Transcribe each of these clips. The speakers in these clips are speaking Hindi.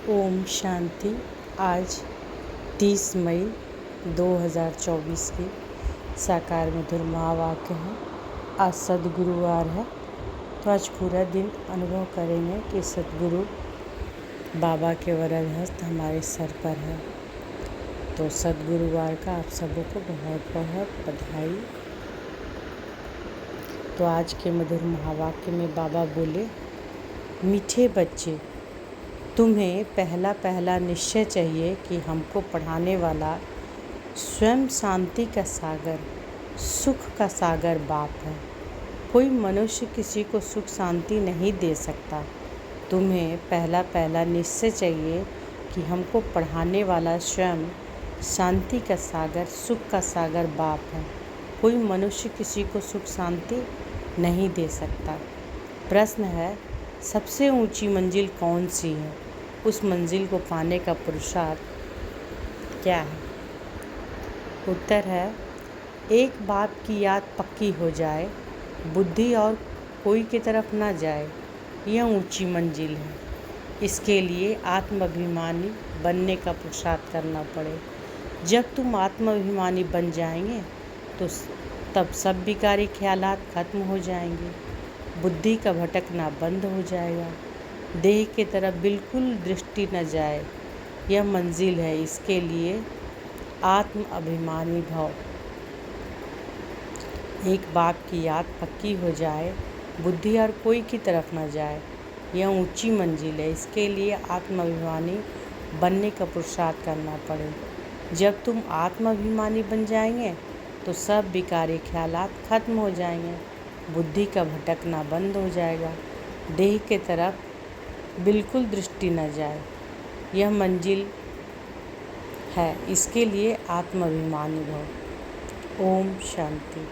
ओम शांति। आज 30 मई 2024 की साकार मधुर महावाक्य है। आज सद्गुरुवार है, तो आज पूरा दिन अनुभव करेंगे कि सद्गुरु बाबा के वरद हस्त हमारे सर पर है। तो सद्गुरुवार का आप सबों को बहुत बहुत बधाई। तो आज के मधुर महावाक्य में बाबा बोले, मीठे बच्चे, तुम्हें पहला निश्चय चाहिए कि हमको पढ़ाने वाला स्वयं शांति का सागर, सुख का सागर बाप है। कोई मनुष्य किसी को सुख शांति नहीं दे सकता। तुम्हें पहला निश्चय चाहिए कि हमको पढ़ाने वाला स्वयं शांति का सागर, सुख का सागर बाप है। कोई मनुष्य किसी को सुख शांति नहीं दे सकता। प्रश्न है, सबसे ऊंची मंजिल कौन सी है? उस मंजिल को पाने का पुरुषार्थ क्या है? उत्तर है, एक बाप की याद पक्की हो जाए, बुद्धि और कोई की तरफ ना जाए, यह ऊंची मंजिल है। इसके लिए आत्माभिमानी बनने का पुरुषार्थ करना पड़े। जब तुम आत्माभिमानी बन जाएंगे तो तब सब विकारी ख्यालात खत्म हो जाएंगे, बुद्धि का भटकना बंद हो जाएगा, देह की तरफ बिल्कुल दृष्टि न जाए। यह मंजिल है। इसके लिए आत्म अभिमानी भव। एक बाप की याद पक्की हो जाए, बुद्धि और कोई की तरफ न जाए, यह ऊंची मंजिल है। इसके लिए आत्माभिमानी बनने का पुरुषार्थ करना पड़े। जब तुम आत्माभिमानी बन जाएंगे तो सब विकारी ख्यालात खत्म हो जाएंगे, बुद्धि का भटकना बंद हो जाएगा, देह के तरफ बिल्कुल दृष्टि न जाए। यह मंजिल है। इसके लिए आत्माभिमानी भव। ओम शांति।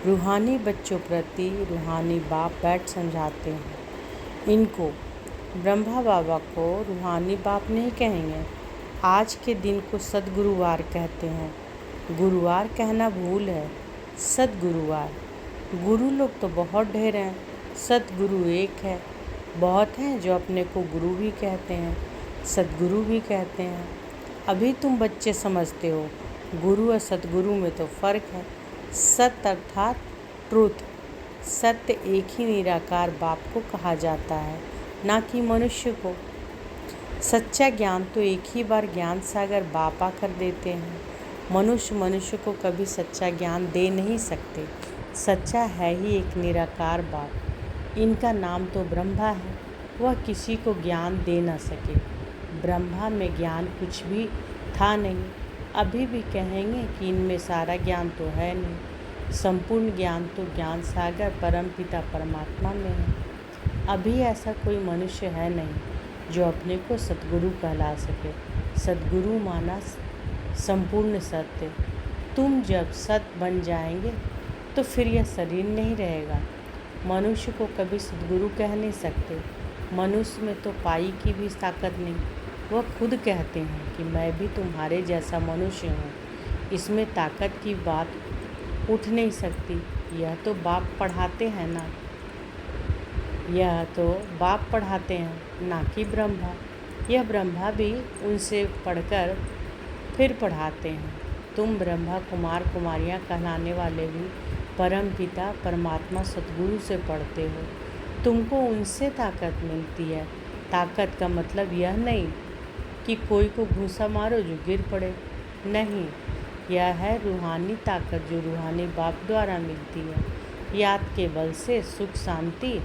रूहानी बच्चों प्रति रूहानी बाप बैठ समझाते हैं। इनको ब्रह्मा बाबा को रूहानी बाप नहीं कहेंगे। आज के दिन को सद्गुरुवार कहते हैं। गुरुवार कहना भूल है। सद्गुरुवार। गुरु लोग तो बहुत ढेर हैं, सद्गुरु एक है। बहुत हैं जो अपने को गुरु भी कहते हैं, सद्गुरु भी कहते हैं। अभी तुम बच्चे समझते हो, गुरु और सद्गुरु में तो फ़र्क है। सत्य अर्थात ट्रूथ, सत्य एक ही निराकार बाप को कहा जाता है, ना कि मनुष्य को। सच्चा ज्ञान तो एक ही बार ज्ञान सागर बाप आकर देते हैं। मनुष्य को कभी सच्चा ज्ञान दे नहीं सकते। सच्चा है ही एक निराकार बाप। इनका नाम तो ब्रह्मा है, वह किसी को ज्ञान दे न सके। ब्रह्मा में ज्ञान कुछ भी था नहीं। अभी भी कहेंगे कि इनमें सारा ज्ञान तो है नहीं। संपूर्ण ज्ञान तो ज्ञान सागर परमपिता परमात्मा में है। अभी ऐसा कोई मनुष्य है नहीं जो अपने को सद्गुरु कहला सके। सद्गुरु माना संपूर्ण सत्य। तुम जब सत्य बन जाएंगे तो फिर यह शरीर नहीं रहेगा। मनुष्य को कभी सद्गुरु कह नहीं सकते। मनुष्य में तो पाई की भी ताकत नहीं। वह खुद कहते हैं कि मैं भी तुम्हारे जैसा मनुष्य हूँ। इसमें ताकत की बात उठ नहीं सकती। यह तो बाप पढ़ाते हैं ना, यह तो बाप पढ़ाते हैं, ना कि ब्रह्मा। यह ब्रह्मा भी उनसे पढ़कर फिर पढ़ाते हैं। तुम ब्रह्मा कुमार कुमारियाँ कहलाने वाले भी परम पिता परमात्मा सद्गुरु से पढ़ते हो। तुमको उनसे ताकत मिलती है। ताकत का मतलब यह नहीं कि कोई को घूसा मारो जो गिर पड़े, नहीं। यह है रूहानी ताकत जो रूहानी बाप द्वारा मिलती है। याद के बल से सुख शांति,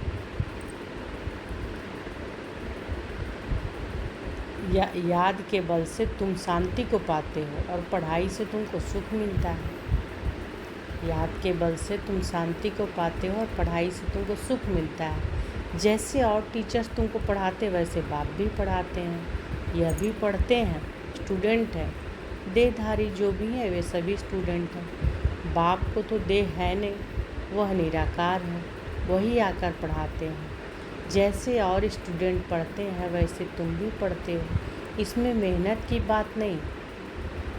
याद के बल से तुम शांति को पाते हो और पढ़ाई से तुमको सुख मिलता है। याद के बल से तुम शांति को पाते हो और पढ़ाई से तुमको सुख मिलता है। जैसे और टीचर्स तुमको पढ़ाते वैसे बाप भी पढ़ाते हैं। यह भी पढ़ते हैं, स्टूडेंट हैं। देहधारी जो भी हैं वे सभी स्टूडेंट हैं। बाप को तो देह है नहीं, वह निराकार है, वही आकर पढ़ाते हैं। जैसे और स्टूडेंट पढ़ते हैं वैसे तुम भी पढ़ते हो। इसमें मेहनत की बात नहीं।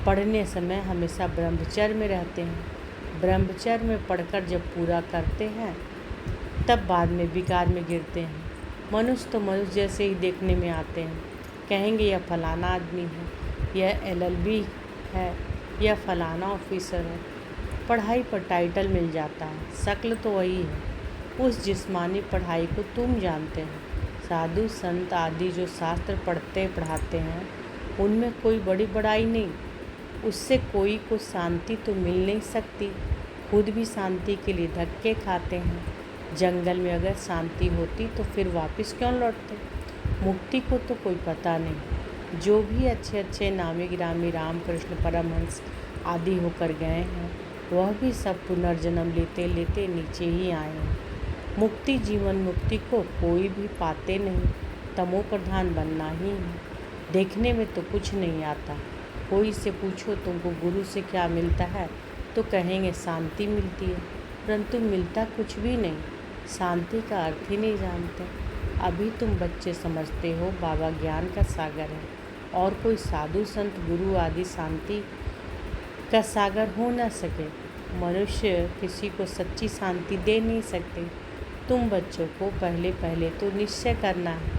पढ़ने समय हमेशा ब्रह्मचर्य में रहते हैं। ब्रह्मचर्य में पढ़कर जब पूरा करते हैं तब बाद में विकार में गिरते हैं। मनुष्य तो मनुष्य जैसे ही देखने में आते हैं। कहेंगे यह फलाना आदमी है, यह LLB है, यह फलाना ऑफिसर है। पढ़ाई पर टाइटल मिल जाता है, शक्ल तो वही है। उस जिस्मानी पढ़ाई को तुम जानते हो। साधु संत आदि जो शास्त्र पढ़ाते हैं, उनमें कोई बड़ी बड़ाई नहीं। उससे कोई को शांति तो मिल नहीं सकती। खुद भी शांति के लिए धक्के खाते हैं। जंगल में अगर शांति होती तो फिर वापस क्यों लौटते? मुक्ति को तो कोई पता नहीं। जो भी अच्छे अच्छे नामी गिरामी रामकृष्ण परमहंस आदि होकर गए हैं, वह भी सब पुनर्जन्म लेते लेते नीचे ही आए हैं। मुक्ति जीवन मुक्ति को कोई भी पाते नहीं। तमो प्रधान बनना ही है। देखने में तो कुछ नहीं आता। कोई से पूछो तुमको गुरु से क्या मिलता है, तो कहेंगे शांति मिलती है, परंतु मिलता कुछ भी नहीं। शांति का अर्थ ही नहीं जानते। अभी तुम बच्चे समझते हो बाबा ज्ञान का सागर है, और कोई साधु संत गुरु आदि शांति का सागर हो न सके। मनुष्य किसी को सच्ची शांति दे नहीं सकते। तुम बच्चों को पहले तो निश्चय करना है,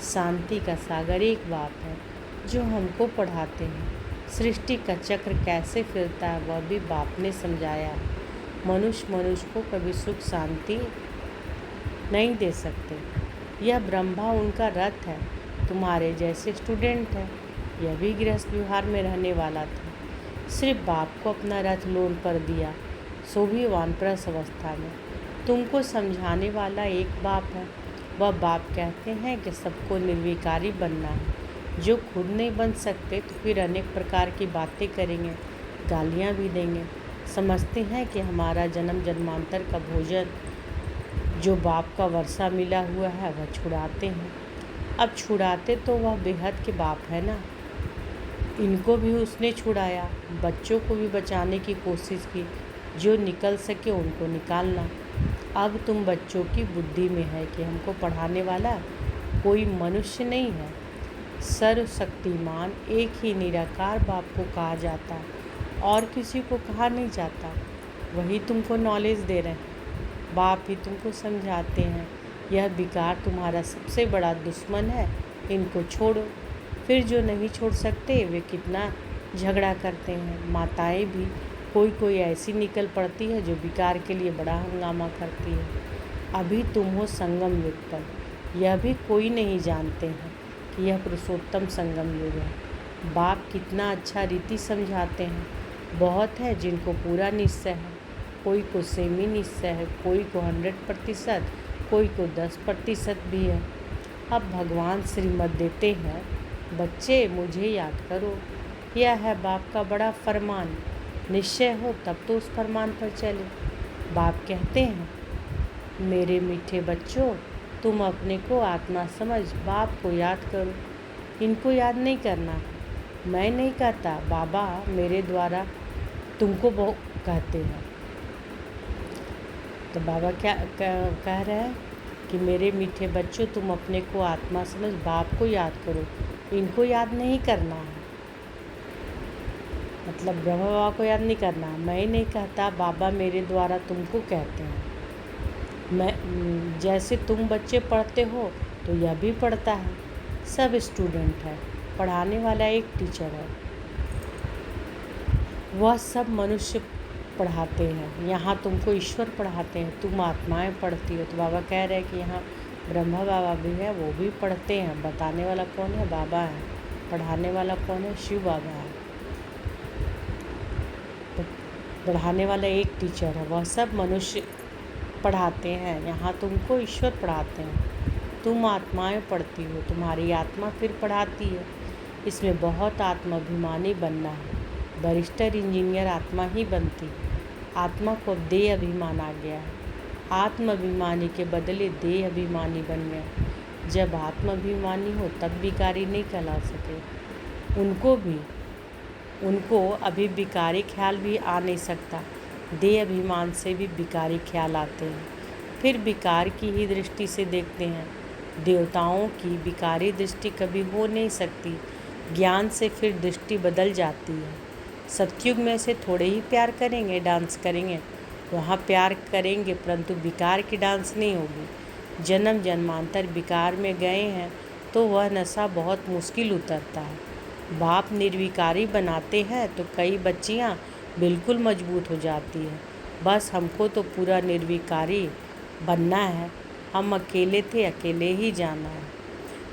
शांति का सागर एक बाप है जो हमको पढ़ाते हैं। सृष्टि का चक्र कैसे फिरता है वह भी बाप ने समझाया। मनुष्य को कभी सुख शांति नहीं दे सकते। यह ब्रह्मा उनका रथ है, तुम्हारे जैसे स्टूडेंट है। यह भी गृहस्थ व्यवहार में रहने वाला था, सिर्फ बाप को अपना रथ लोन पर दिया, सो भी वानप्रस्थ अवस्था में। तुमको समझाने वाला एक बाप है। वह बाप कहते हैं कि सबको निर्विकारी बनना है। जो खुद नहीं बन सकते तो फिर अनेक प्रकार की बातें करेंगे, गालियाँ भी देंगे। समझते हैं कि हमारा जन्म जन्मांतर का भोजन जो बाप का वर्षा मिला हुआ है वह छुड़ाते हैं। अब छुड़ाते तो वह बेहद के बाप है ना। इनको भी उसने छुड़ाया, बच्चों को भी बचाने की कोशिश की। जो निकल सके उनको निकालना। अब तुम बच्चों की बुद्धि में है कि हमको पढ़ाने वाला कोई मनुष्य नहीं है। सर्वशक्तिमान एक ही निराकार बाप को कहा जाता है और किसी को कहा नहीं जाता। वही तुमको नॉलेज दे रहे हैं, बाप ही तुमको समझाते हैं। यह विकार तुम्हारा सबसे बड़ा दुश्मन है, इनको छोड़ो। फिर जो नहीं छोड़ सकते वे कितना झगड़ा करते हैं। माताएं भी कोई ऐसी निकल पड़ती है जो विकार के लिए बड़ा हंगामा करती है। अभी तुम हो संगम युग पर, यह भी कोई नहीं जानते हैं कि यह पुरुषोत्तम संगम युग है। बाप कितना अच्छा रीति समझाते हैं। बहुत है जिनको पूरा निश्चय है, कोई को सेमी निश्चय है, कोई को 100%, कोई को 10% भी है। अब भगवान श्रीमत देते हैं, बच्चे मुझे याद करो। यह है बाप का बड़ा फरमान। निश्चय हो तब तो उस फरमान पर चले। बाप कहते हैं, मेरे मीठे बच्चों, तुम अपने को आत्मा समझ बाप को याद करो। इनको याद नहीं करना, मैं नहीं कहता, बाबा मेरे द्वारा तुमको बहुत कहते हैं। तो बाबा क्या कह रहे हैं कि मेरे मीठे बच्चों, तुम अपने को आत्मा समझ बाप को याद करो। इनको याद नहीं करना है, मतलब ब्रह्मा बाबा को याद नहीं करना। मैं नहीं कहता, बाबा मेरे द्वारा तुमको कहते हैं। मैं जैसे तुम बच्चे पढ़ते हो तो यह भी पढ़ता है। सब स्टूडेंट है, पढ़ाने वाला एक टीचर है। वह सब मनुष्य पढ़ाते हैं। यहाँ तुमको ईश्वर पढ़ाते हैं, तुम आत्माएं पढ़ती हो। तो बाबा कह रहे हैं कि यहाँ ब्रह्मा बाबा भी है, वो भी पढ़ते हैं। बताने वाला कौन है? बाबा है। पढ़ाने वाला कौन है? शिव बाबा है। तो पढ़ाने वाला एक टीचर है, वह सब मनुष्य पढ़ाते हैं। यहाँ तुमको ईश्वर पढ़ाते हैं। तुम आत्माएं पढ़ती हो, तुम्हारी आत्मा फिर पढ़ाती है। इसमें बहुत आत्माभिमानी बनना है। बैरिस्टर इंजीनियर आत्मा ही बनती है। आत्मा को देह अभिमान आ गया है। आत्माभिमानी के बदले देह अभिमानी बन गया। जब आत्माभिमानी हो तब विकारी नहीं कहला सके। उनको अभी विकारी ख्याल भी आ नहीं सकता। देह अभिमान से भी विकारी ख्याल आते हैं, फिर विकार की ही दृष्टि से देखते हैं। देवताओं की विकारी दृष्टि कभी हो नहीं सकती। ज्ञान से फिर दृष्टि बदल जाती है। सतयुग में से थोड़े ही प्यार करेंगे, डांस करेंगे, वहाँ प्यार करेंगे, परंतु विकार की डांस नहीं होगी। जन्म जन्मांतर विकार में गए हैं तो वह नशा बहुत मुश्किल उतरता है। बाप निर्विकारी बनाते हैं तो कई बच्चियाँ बिल्कुल मजबूत हो जाती हैं। बस हमको तो पूरा निर्विकारी बनना है। हम अकेले थे, अकेले ही जाना है।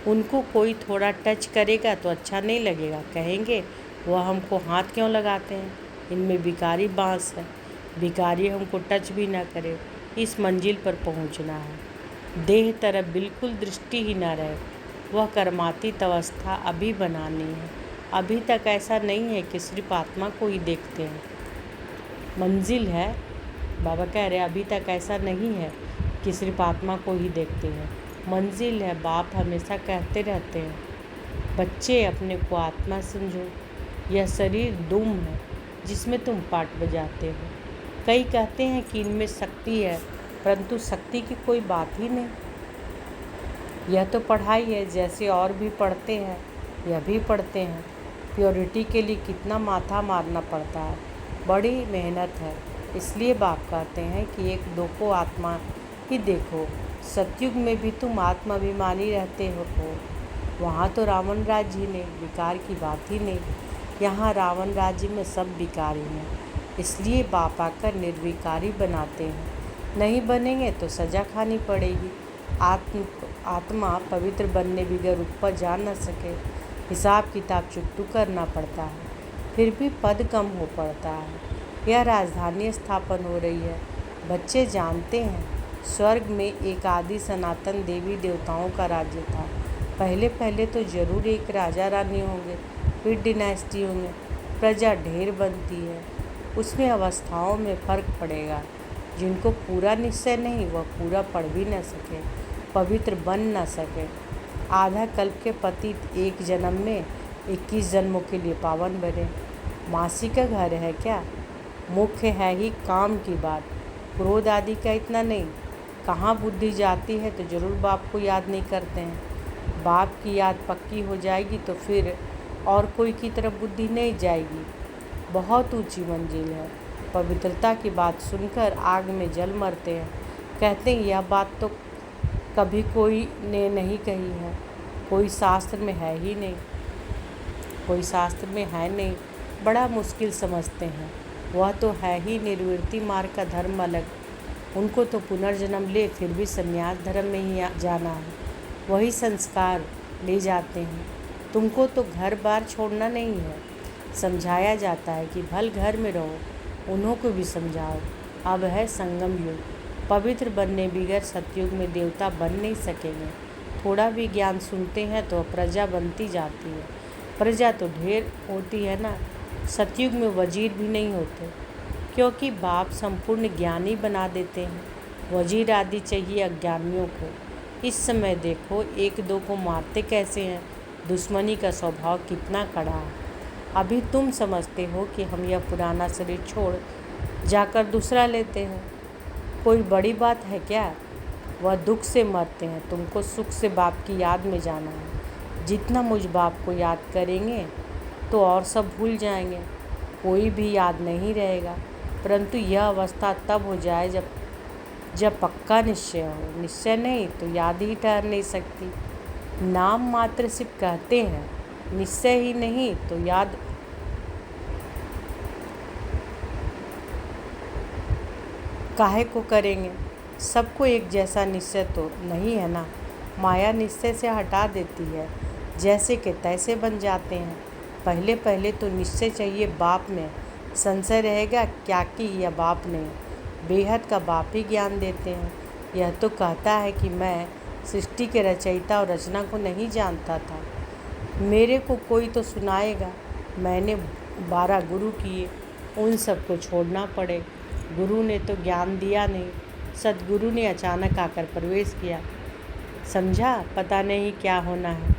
उनको कोई थोड़ा टच करेगा तो अच्छा नहीं लगेगा, कहेंगे वह हमको हाथ क्यों लगाते हैं, इनमें विकारी बांस है। भिखारी हमको टच भी ना करे। इस मंजिल पर पहुंचना है। देह तरफ बिल्कुल दृष्टि ही ना रहे, वह कर्मातीत अवस्था अभी बनानी है। अभी तक ऐसा नहीं है कि सिर्फ आत्मा को ही देखते हैं। मंजिल है, बाबा कह रहे अभी तक ऐसा नहीं है कि सिर्फ आत्मा को ही देखते हैं। मंजिल है, बाप हमेशा कहते रहते हैं बच्चे अपने को आत्मा समझो। यह शरीर दुम है जिसमें तुम पाट बजाते हो। कई कहते हैं कि इनमें शक्ति है, परंतु शक्ति की कोई बात ही नहीं। यह तो पढ़ाई है, जैसे और भी पढ़ते हैं यह भी पढ़ते हैं। प्योरिटी के लिए कितना माथा मारना पड़ता है, बड़ी मेहनत है। इसलिए बाप कहते हैं कि एक दो को आत्मा ही देखो। सतयुग में भी तुम आत्माभिमानी रहते हो। वहाँ तो रावण राज्य ही नहीं, विकार की बात ही नहीं। यहाँ रावण राज्य में सब विकारी हैं। इसलिए बाप आकर निर्विकारी बनाते हैं। नहीं बनेंगे तो सज़ा खानी पड़ेगी। आत्मा पवित्र बनने बगैर ऊपर जा न सके। हिसाब किताब चुकतू करना पड़ता है, फिर भी पद कम हो पड़ता है। यह राजधानी स्थापन हो रही है। बच्चे जानते हैं स्वर्ग में एक आदि सनातन देवी देवताओं का राज्य था। पहले पहले तो जरूर एक राजा रानी होंगे, फिर डिनास्टी होंगे, प्रजा ढेर बनती है। उसमें अवस्थाओं में फ़र्क पड़ेगा। जिनको पूरा निश्चय नहीं वह पूरा पढ़ भी न सके, पवित्र बन न सके। आधा कल्प के पतित एक जन्म में 21 जन्मों के लिए पावन बने। मासी का घर है क्या? मुख्य है ही काम की बात, क्रोध आदि का इतना नहीं। कहाँ बुद्धि जाती है तो जरूर बाप को याद नहीं करते हैं। बाप की याद पक्की हो जाएगी तो फिर और कोई की तरफ बुद्धि नहीं जाएगी। बहुत ऊंची मंजिल है। पवित्रता की बात सुनकर आग में जल मरते हैं। कहते हैं यह बात तो कभी कोई ने नहीं कही है, कोई शास्त्र में है ही नहीं, कोई शास्त्र में है नहीं। बड़ा मुश्किल समझते हैं। वह तो है ही निर्वृत्ति मार्ग का धर्म अलग। उनको तो पुनर्जन्म ले फिर भी संन्यास धर्म में ही जाना है। वही संस्कार ले जाते हैं। तुमको तो घर बार छोड़ना नहीं है। समझाया जाता है कि भल घर में रहो, उन्हों को भी समझाओ। अब है संगम युग। पवित्र बनने बगैर सतयुग में देवता बन नहीं सकेंगे। थोड़ा भी ज्ञान सुनते हैं तो प्रजा बनती जाती है। प्रजा तो ढेर होती है ना। सतयुग में वजीर भी नहीं होते, क्योंकि बाप संपूर्ण ज्ञानी बना देते हैं। वजीर आदि चाहिए अज्ञानियों को। इस समय देखो एक दो को मारते कैसे हैं। दुश्मनी का स्वभाव कितना कड़ा है। अभी तुम समझते हो कि हम यह पुराना शरीर छोड़ जाकर दूसरा लेते हैं, कोई बड़ी बात है क्या? वह दुख से मरते हैं, तुमको सुख से बाप की याद में जाना है। जितना मुझ बाप को याद करेंगे तो और सब भूल जाएंगे, कोई भी याद नहीं रहेगा। परंतु यह अवस्था तब हो जाए जब पक्का निश्चय हो। निश्चय नहीं तो याद ही ठहर नहीं सकती। नाम मात्र सिर्फ कहते हैं, निश्चय ही नहीं तो याद काहे को करेंगे। सबको एक जैसा निश्चय तो नहीं है ना। माया निश्चय से हटा देती है, जैसे कि तैसे बन जाते हैं। पहले पहले तो निश्चय चाहिए बाप में। संशय रहेगा क्या कि यह बाप नहीं, बेहद का बाप ही ज्ञान देते हैं। यह तो कहता है कि मैं सृष्टि के रचयिता और रचना को नहीं जानता था, मेरे को कोई तो सुनाएगा। मैंने 12 गुरु किए, उन सबको छोड़ना पड़े। गुरु ने तो ज्ञान दिया नहीं, सदगुरु ने अचानक आकर प्रवेश किया। समझा? पता नहीं क्या होना है।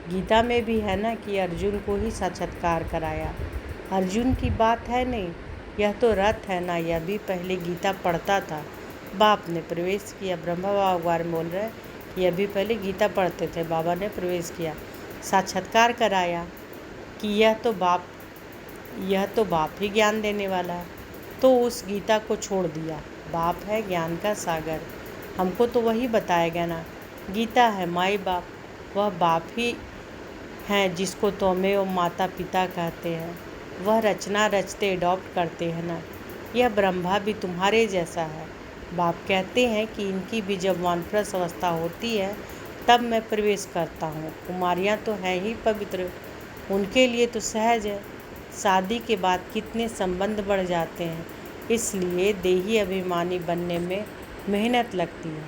गीता में भी है ना कि अर्जुन को ही साक्षात्कार कराया। अर्जुन की बात है नहीं, यह तो रथ है ना। यह भी पहले गीता पढ़ता था, बाप ने प्रवेश किया। ब्रह्मा बाबा बोल रहे यह भी पहले गीता पढ़ते थे, बाबा ने प्रवेश किया, साक्षात्कार कराया कि यह तो बाप ही ज्ञान देने वाला है। तो उस गीता को छोड़ दिया। बाप है ज्ञान का सागर, हमको तो वही बताया गया ना। गीता है माई बाप, वह बाप ही हैं जिसको तोमे और माता पिता कहते हैं। वह रचना रचते अडॉप्ट करते हैं ना। यह ब्रह्मा भी तुम्हारे जैसा है। बाप कहते हैं कि इनकी भी जब वानप्रस्थ अवस्था होती है तब मैं प्रवेश करता हूँ। कुमारियाँ तो हैं ही पवित्र, उनके लिए तो सहज है। शादी के बाद कितने संबंध बढ़ जाते हैं, इसलिए देही अभिमानी बनने में मेहनत लगती है।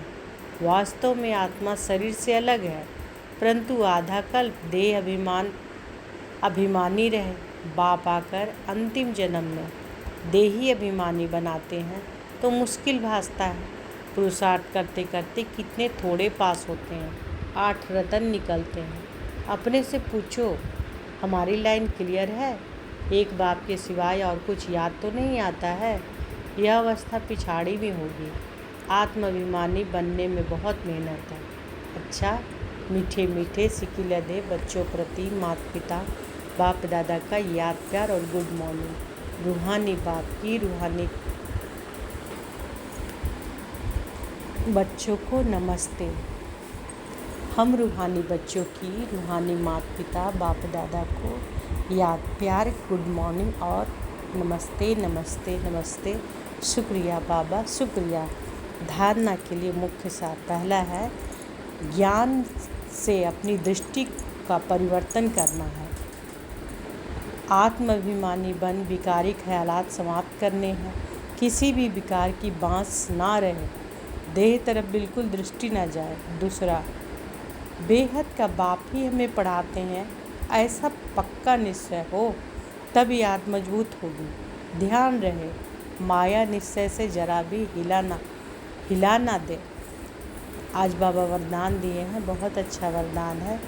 वास्तव में आत्मा शरीर से अलग है, परंतु आधा कल्प देह अभिमानी रहे। बाप आकर अंतिम जन्म में देही अभिमानी बनाते हैं तो मुश्किल भासता है। पुरुषार्थ करते करते कितने थोड़े पास होते हैं, 8 रतन निकलते हैं। अपने से पूछो, हमारी लाइन क्लियर है? एक बाप के सिवाय और कुछ याद तो नहीं आता है। यह अवस्था पिछाड़ी में होगी। आत्माभिमानी बनने में बहुत मेहनत है। अच्छा, मीठे मीठे सिकिले दे बच्चों प्रति माता पिता बाप दादा का याद प्यार और गुड मॉर्निंग। रूहानी बाप की रूहानी बच्चों को नमस्ते। हम रूहानी बच्चों की रूहानी माता पिता बाप दादा को याद प्यार गुड मॉर्निंग और नमस्ते नमस्ते नमस्ते। शुक्रिया बाबा, शुक्रिया। धारणा के लिए मुख्य सार पहला है, ज्ञान से अपनी दृष्टि का परिवर्तन करना है। आत्माभिमानी बन विकारी ख्यालात समाप्त करने हैं। किसी भी विकार की बांस ना रहे, देह तरफ बिल्कुल दृष्टि न जाए। दूसरा, बेहद का बाप ही हमें पढ़ाते हैं, ऐसा पक्का निश्चय हो तभी आत्मा मजबूत होगी। ध्यान रहे, माया निश्चय से जरा भी हिला ना दे। आज बाबा वरदान दिए हैं, बहुत अच्छा वरदान है।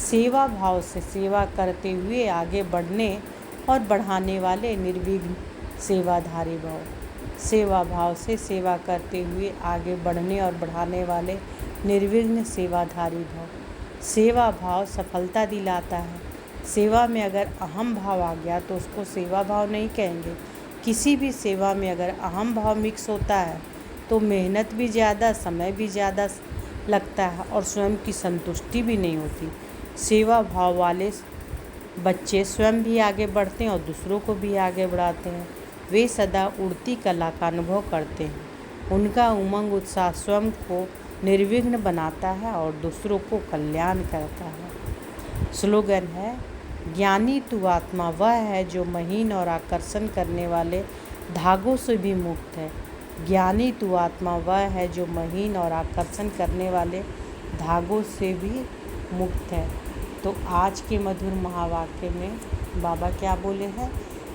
सेवा भाव से सेवा करते हुए आगे बढ़ने और बढ़ाने वाले निर्विघ्न सेवाधारी भव। सेवा भाव से सेवा करते हुए आगे बढ़ने और बढ़ाने वाले निर्विघ्न सेवाधारी भव। सेवा भाव सफलता दिलाता है। सेवा में अगर अहम भाव आ गया तो उसको सेवा भाव नहीं कहेंगे। किसी भी सेवा में अगर अहम भाव मिक्स होता है तो मेहनत भी ज़्यादा, समय भी ज़्यादा लगता है और स्वयं की संतुष्टि भी नहीं होती। सेवा भाव वाले बच्चे स्वयं भी आगे बढ़ते हैं और दूसरों को भी आगे बढ़ाते हैं। वे सदा उड़ती कला का अनुभव करते हैं। उनका उमंग उत्साह स्वयं को निर्विघ्न बनाता है और दूसरों को कल्याण करता है। स्लोगन है, ज्ञानी तू आत्मा वह है जो महीन और आकर्षण करने वाले धागों से भी मुक्त है। ज्ञानी तू आत्मा वह है जो महीन और आकर्षण करने वाले धागों से भी मुक्त है। तो आज के मधुर महावाक्य में बाबा क्या बोले हैं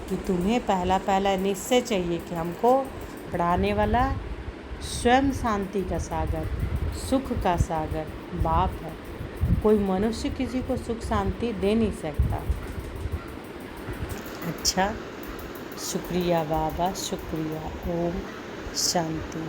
कि तुम्हें पहला निश्चय चाहिए कि हमको पढ़ाने वाला स्वयं शांति का सागर, सुख का सागर बाप है। कोई मनुष्य किसी को सुख शांति दे नहीं सकता। अच्छा, शुक्रिया बाबा, शुक्रिया। ओम शांति।